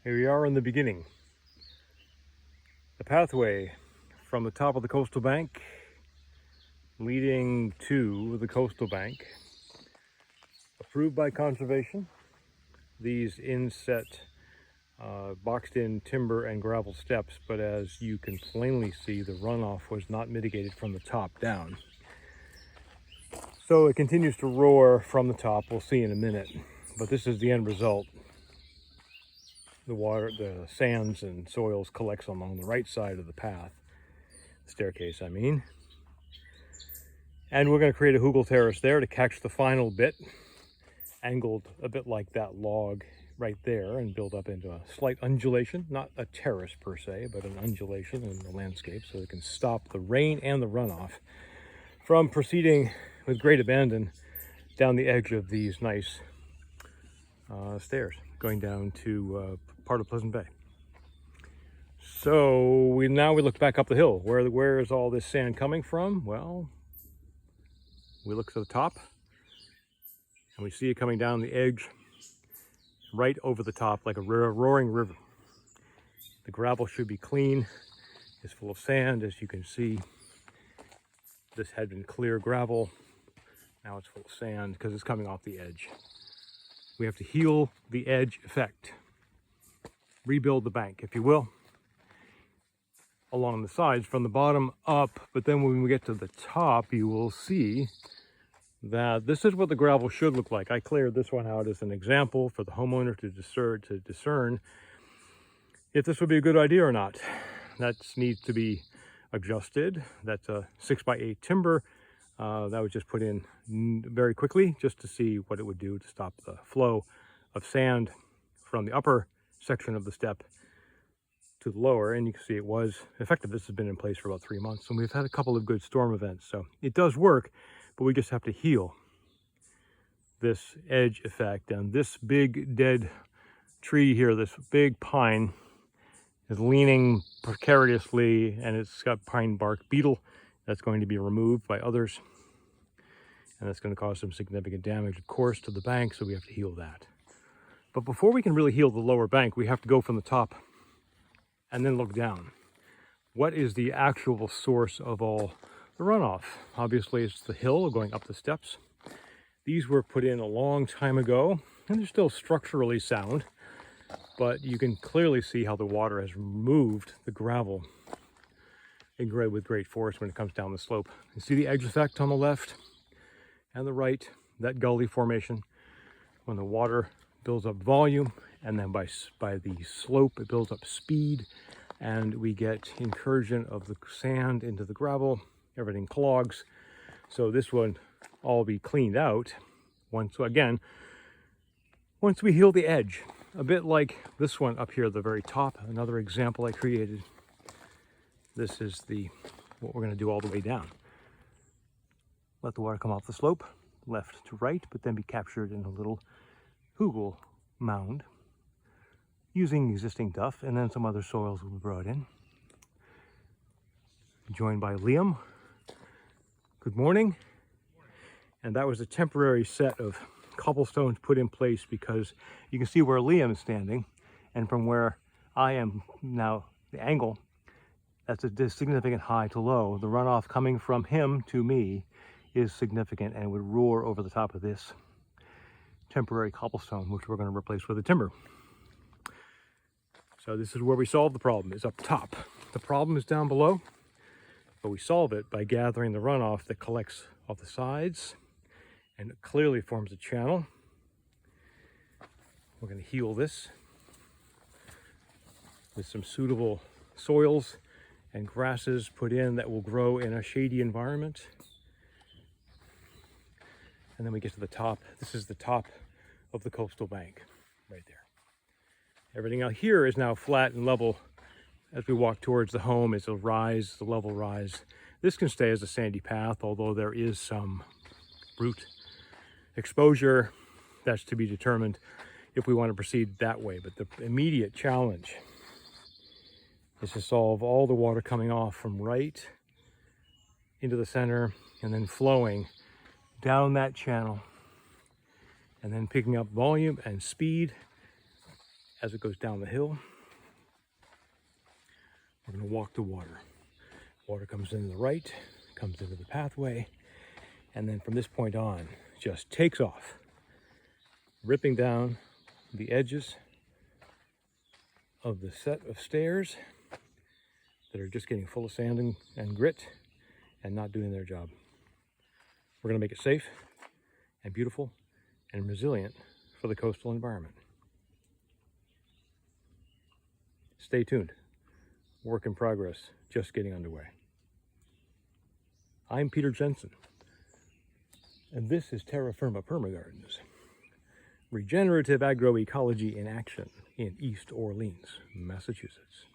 Here we are in the beginning. The pathway from the top of the coastal bank leading to the coastal bank, approved by conservation. These inset boxed in timber and gravel steps, but as you can plainly see, the runoff was not mitigated from the top down. So it continues to roar from the top. We'll see in a minute, but this is the end result. The water, the sands and soils collects along the right side of the path, the staircase I mean. And we're going to create a hugel terrace there to catch the final bit, angled a bit like that log right there, and build up into a slight undulation, not a terrace per se, but an undulation in the landscape, so it can stop the rain and the runoff from proceeding with great abandon down the edge of these nice stairs going down to part of Pleasant Bay. So now we look back up the hill. Where is all this sand coming from? Well, we look to the top and we see it coming down the edge right over the top like a roaring river. The gravel should be clean. It's full of sand, as you can see. This had been clear gravel. Now it's full of sand because it's coming off the edge. We have to heal the edge effect. Rebuild the bank, if you will, along the sides from the bottom up. But then when we get to the top, you will see that this is what the gravel should look like. I cleared this one out as an example for the homeowner to discern if this would be a good idea or not. That needs to be adjusted. That's a 6x8 timber. That was just put in very quickly just to see what it would do to stop the flow of sand from the upper section of the step to the lower, and you can see it was effective. This has been in place for about 3 months, and we've had a couple of good storm events, so it does work, but we just have to heal this edge effect. And this big dead tree here, this big pine, is leaning precariously, and it's got pine bark beetle that's going to be removed by others, and that's going to cause some significant damage, of course, to the bank, so we have to heal that. But before we can really heal the lower bank, we have to go from the top and then look down. What is the actual source of all the runoff? Obviously, it's the hill going up the steps. These were put in a long time ago, and they're still structurally sound, but you can clearly see how the water has removed the gravel with great force when it comes down the slope. You see the edge effect on the left and the right, that gully formation. When the water builds up volume, and then by the slope it builds up speed, and we get incursion of the sand into the gravel, everything clogs. So this would all be cleaned out once we heal the edge, a bit like this one up here at the very top, another example I created. This is what we're going to do all the way down. Let the water come off the slope, left to right, but then be captured in a little hugel mound using existing duff, and then some other soils will be brought in. Joined by Liam. Good morning. And that was a temporary set of cobblestones put in place because you can see where Liam is standing, and from where I am now, the angle, that's a significant high to low. The runoff coming from him to me is significant and would roar over the top of this temporary cobblestone, which we're going to replace with a timber. So this is where we solve the problem, is up top. The problem is down below, but we solve it by gathering the runoff that collects off the sides, and it clearly forms a channel. We're going to heal this with some suitable soils and grasses put in that will grow in a shady environment. And then we get to the top. This is the top of the coastal bank right there. Everything out here is now flat and level. As we walk towards the home, it's a rise, the level rise. This can stay as a sandy path, although there is some root exposure. That's to be determined if we want to proceed that way. But the immediate challenge is to solve all the water coming off from right into the center and then flowing down that channel and then picking up volume and speed as it goes down the hill, we're going to walk the water. Water comes in the right, comes into the pathway, and then from this point on, just takes off, ripping down the edges of the set of stairs that are just getting full of sand and grit and not doing their job. We're going to make it safe and beautiful and resilient for the coastal environment. Stay tuned. Work in progress, just getting underway. I'm Peter Jensen, and this is Terra Firma Permagardens, regenerative agroecology in action in East Orleans, Massachusetts.